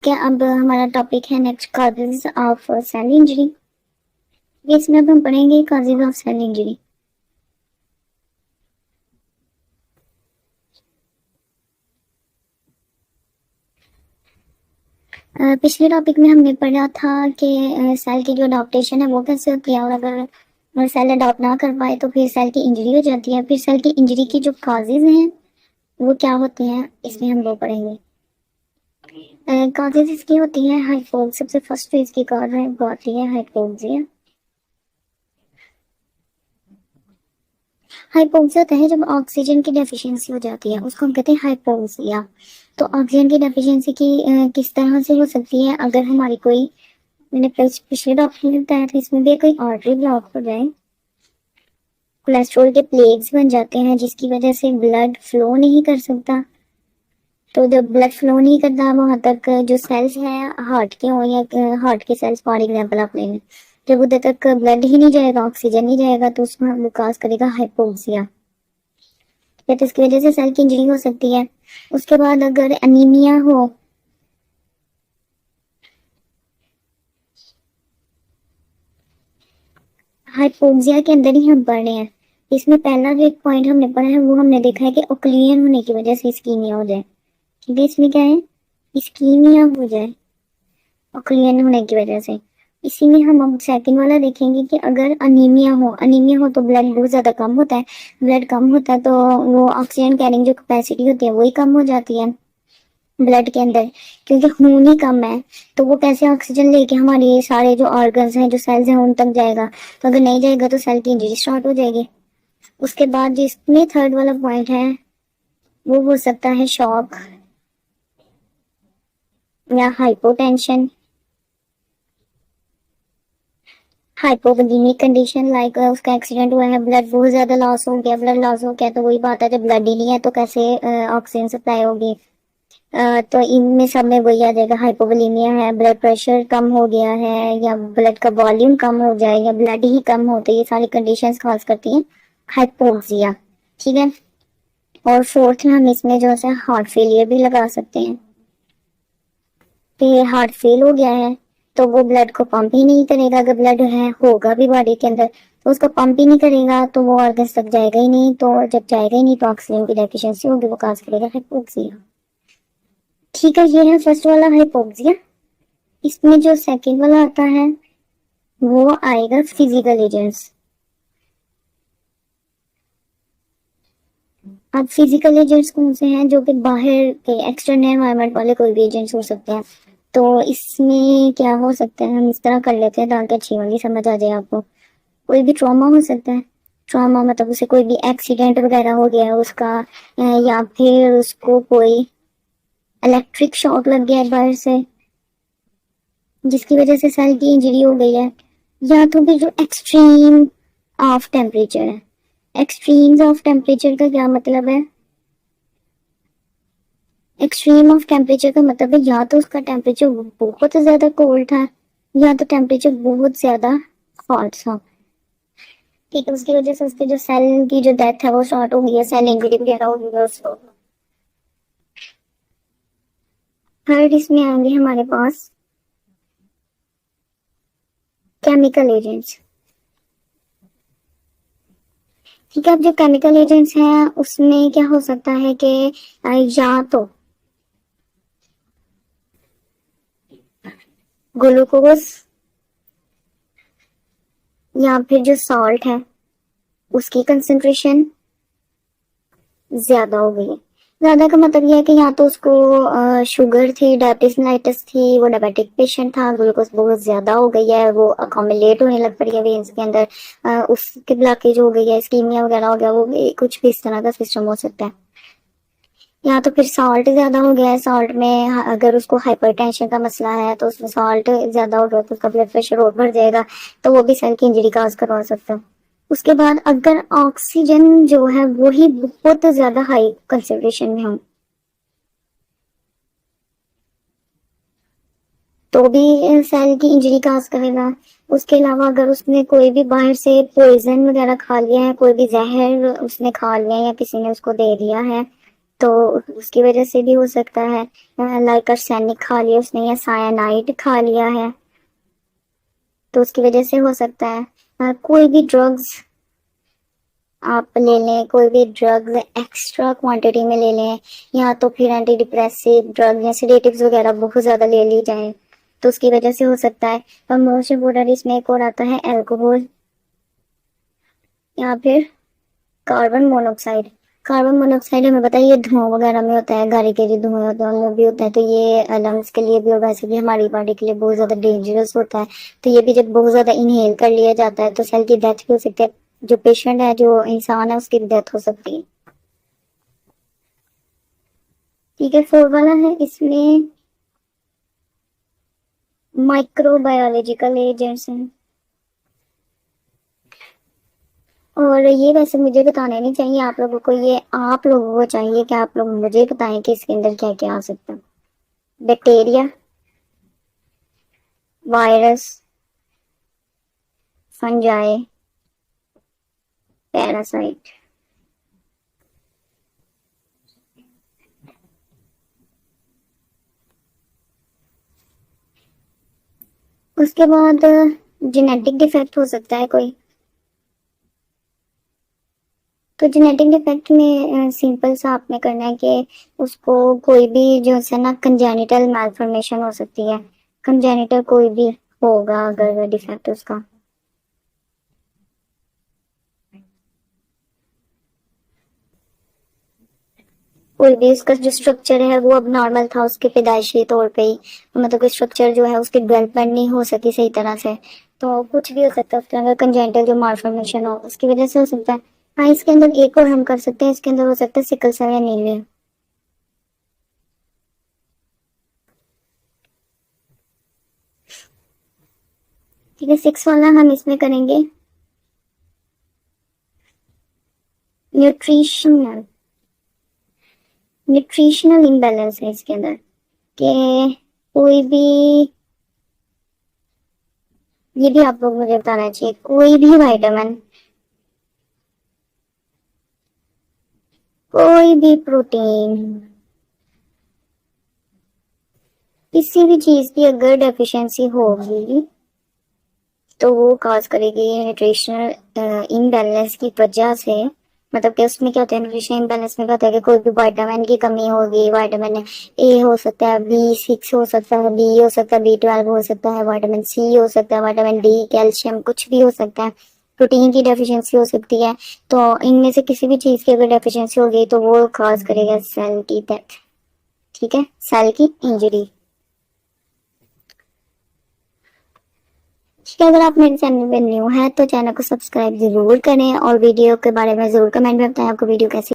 क्या अब हमारा टॉपिक है next causes of cell injury. इसमें अब हम पढ़ेंगे कॉजेज ऑफ सेल इंजरी। पिछले टॉपिक में हमने पढ़ा था कि सेल की जो अडॉप्टेशन है वो कैसे होती है, और अगर सेल अडॉप्ट ना कर पाए तो फिर सेल की इंजरी हो जाती है। फिर सेल की इंजरी की जो कॉजेज हैं वो क्या होती हैं, इसमें हम वो पढ़ेंगे। कॉजेज इसकी होती है हाइपोक्सिया। सबसे फर्स्ट फेज की कॉज है वो आती है हाइपोक्सिया। हाइपोक्सिया होता है जब ऑक्सीजन की डेफिशिएंसी हो जाती है, उसको हम कहते हैं हाइपोक्सिया। तो ऑक्सीजन की डेफिशिएंसी की किस तरह से हो सकती है, अगर हमारी कोई, मैंने पिछले डॉक्टर में बताया था, इसमें भी कोई आर्टरी ब्लॉक हो जाए, कोलेस्ट्रॉल के प्लेग्स बन जाते हैं जिसकी वजह से ब्लड फ्लो नहीं कर सकता। तो जब ब्लड फ्लो नहीं करता वहां तक जो सेल्स हैं हार्ट के हो या हार्ट के सेल्स फॉर एग्जाम्पल आप ले लें, जब उधर तक ब्लड ही नहीं जाएगा, ऑक्सीजन नहीं जाएगा, तो उसमें वो काज करेगा हाइपोक्सिया। या तो इसकी वजह से सेल की इंजरी हो सकती है। उसके बाद अगर एनीमिया हो, हाइपोक्सिया के अंदर ही हम पढ़ रहे हैं। इसमें पहला जो एक पॉइंट हमने पढ़ा है वो हमने देखा है कि ओक्लियन होने की वजह से इस्कीमिया हो जाए। ठीक है, इसमें क्या है, इस्कीमिया हो जाए ओक्लियन होने की वजह से। इसी में हम अब सेकंड वाला देखेंगे कि अगर अनीमिया हो तो ब्लड बहुत ज्यादा कम होता है। ब्लड कम होता है तो वो ऑक्सीजन कैरिंग जो कैपेसिटी होती है वही कम हो जाती है ब्लड के अंदर, क्योंकि खून ही कम है। तो वो कैसे ऑक्सीजन लेके हमारे ये सारे जो ऑर्गन्स हैं, जो सेल्स हैं, उन तक जाएगा। तो अगर नहीं जाएगा तो सेल की इंजरी स्टार्ट हो जाएगी। उसके बाद जिसमें थर्ड वाला पॉइंट है वो हो सकता है शॉक या हाइपोटेंशन, हाइपोवोलेमिक कंडीशन। लाइक उसका एक्सीडेंट हुआ है, ब्लड बहुत ज्यादा लॉस हो गया, ब्लड लॉस हो गया तो वही बात है, जब ब्लड ही नहीं है तो कैसे ऑक्सीजन सप्लाई होगी। तो इनमें सब में वही आ जाएगा, हाइपोवोलेमिया है, ब्लड प्रेशर कम हो गया है, या ब्लड का वॉल्यूम कम हो जाए, या ब्लड ही कम हो, तो ये सारी कंडीशंस कॉज करती हैं हाइपोक्सिया। ठीक है। और फोर्थ में हम इसमें जो है हार्ट फेलियर भी लगा सकते हैं। फिर हार्ट फेल हो गया है तो वो ब्लड को पंप ही नहीं करेगा। अगर ब्लड है होगा भी बॉडी के अंदर तो उसको पंप ही नहीं करेगा तो वो ऑर्गन्स तक जाएगा ही नहीं। तो जब जाएगा ही नहीं तो ऑक्सीजन की डेफिशिएंसी होगी, वो काज करेगा हाइपोक्सिया। ठीक है, ये है फर्स्ट वाला हाइपोक्सिया। इसमें जो सेकंड वाला आता है वो आएगा फिजिकल एजेंट्स। अब फिजिकल एजेंट्स कौन से हैं, जो कि बाहर के एक्सटर्नल एनवायरनमेंट वाले कोई भी एजेंट्स हो सकते हैं। तो इसमें क्या हो सकता है, हम इस तरह कर लेते हैं ताकि अच्छी वाली समझ आ जाए आपको। कोई भी ट्रॉमा हो सकता है। ट्रॉमा मतलब उसे कोई भी एक्सीडेंट वगैरह हो गया है उसका, या फिर उसको कोई इलेक्ट्रिक शॉक लग गया है बाहर से जिसकी वजह से सेल की इंजरी हो गई है। या तो फिर जो एक्सट्रीम ऑफ टेम्परेचर है। एक्सट्रीम्स ऑफ टेम्परेचर का क्या मतलब है, एक्सट्रीम ऑफ टेम्परेचर का मतलब है या तो उसका टेम्परेचर बहुत ज्यादा कोल्ड था या तो टेम्परेचर बहुत ज्यादा हॉट था। ठीक है, उसकी वजह से उसके जो सेल की जो डेथ है वो शॉर्ट हो गई है, सेल इंजरी वगैरह हो गई है उसको। थर्ड इसमें आएंगे हमारे पास केमिकल एजेंट्स। ठीक है, अब जो केमिकल एजेंट्स हैं उसमें क्या हो सकता है कि या तो ग्लूकोज या फिर जो सॉल्ट है उसकी कंसेंट्रेशन ज्यादा हो गई है। ज्यादा का मतलब यह है कि या तो उसको शुगर थी, डायबिटीज मेलिटस थी, वो डायबिटिक पेशेंट था, ग्लूकोज बहुत ज्यादा हो गई है, वो अकोमुलेट होने लग पड़ी है वेन्स के अंदर, उसके ब्लॉकेज हो गई है, स्कीमिया वगैरह हो गया, वो कुछ भी इस तरह का सिस्टम हो सकता है। या तो फिर सॉल्ट ज्यादा हो गया है, सॉल्ट में अगर उसको हाइपरटेंशन का मसला है तो उसमें सॉल्ट ज्यादा हो गया तो उसका ब्लड प्रेशर और बढ़ जाएगा, तो वो भी सेल की इंजरी काज करवा सकता है। उसके बाद अगर ऑक्सीजन जो है वो ही बहुत ज्यादा हाई कंसेंट्रेशन में हो तो भी सेल की इंजरी काज करेगा। उसके अलावा अगर उसने कोई भी बाहर से पॉइजन वगैरह खा लिया है, कोई भी जहर उसने खा लिया है या किसी ने उसको दे दिया है, तो उसकी वजह से भी हो सकता है। लाइक आर्सेनिक खा लिया उसने या सायानाइड खा लिया है, तो उसकी वजह से हो सकता है। कोई भी ड्रग्स आप ले लें, कोई भी ड्रग्स एक्स्ट्रा क्वांटिटी में ले लें, या तो फिर एंटी डिप्रेसिव ड्रग या सेडेटिव्स वगैरह बहुत ज़्यादा ले ली जाए, तो उसकी वजह से हो सकता है। और मोस्ट इम्पोर्टेंट इसमें एक और आता है अल्कोहल या फिर कार्बन मोनोऑक्साइड। कार्बन मोनोऑक्साइड हमें पता है ये धुआं वगैरह में होता है, गाड़ी के जो धुआं होता है उनमें भी होता है, तो ये लंग्स के लिए भी और वैसे भी हमारी बॉडी के लिए बहुत ज़्यादा डेंजरस होता है। तो ये भी जब बहुत ज़्यादा इनहेल कर लिया जाता है तो सेल की डेथ भी हो सकती है, जो पेशेंट है जो इंसान है उसकी डेथ हो सकती है। ठीक है, 4 वाला है, इसमें माइक्रोबायोलॉजिकल एजेंट्स हैं। और ये वैसे मुझे बताने नहीं चाहिए आप लोगों को, ये आप लोगों को चाहिए कि आप लोग मुझे बताएं कि इसके अंदर क्या क्या आ सकता है। Bacteria, virus, fungi, parasite. उसके बाद जेनेटिक डिफेक्ट हो सकता है कोई। तो जेनेटिक डिफेक्ट में सिंपल सा आपने करना है कि उसको कोई भी जो है ना कंजेनिटल मैलफॉर्मेशन हो सकती है, कंजेनिटल कोई भी होगा अगर डिफेक्ट उसका। कोई भी उसका जो स्ट्रक्चर है वो अब नॉर्मल था उसके पैदाइशी तौर पे ही, मतलब कि स्ट्रक्चर जो है उसकी डेवलपमेंट नहीं हो सकी सही तरह से, तो कुछ भी हो सकता है उसके अंदर कंजेनिटल जो मालफॉर्मेशन हो उसकी वजह से हो सकता है। हाँ, इसके अंदर एक और हम कर सकते हैं, इसके अंदर हो सकता है सिकल सेल या एनीमिया। ठीक है, 6 वाला हम इसमें करेंगे न्यूट्रिशनल न्यूट्रिशनल इम्बैलेंस है इसके अंदर, कि कोई भी, ये भी आप लोग मुझे बताना चाहिए, कोई भी विटामिन, कोई भी प्रोटीन, किसी भी चीज की अगर डेफिशिएंसी होगी तो वो कॉज करेगी न्यूट्रिशनल इम्बैलेंस की वजह से। मतलब कि उसमें क्या होता है, न्यूट्रिशन इम्बैलेंस में क्या होता है कि कोई भी विटामिन की कमी होगी, विटामिन ए हो सकता है, B6 हो सकता है, बी हो सकता है, B12 हो सकता है, विटामिन सी हो सकता है, विटामिन डी, कैल्शियम, कुछ भी हो सकता है, प्रोटीन की डेफिशिएंसी हो सकती है। तो इनमें से किसी भी चीज की अगर डेफिशिएंसी होगी तो वो कॉज करेगा सेल की डेथ। ठीक है, सेल की इंजरी। ठीक है, अगर आप मेरे चैनल पे न्यू हैं तो चैनल को सब्सक्राइब जरूर करें और वीडियो के बारे में जरूर कमेंट में बताएं आपको वीडियो कैसी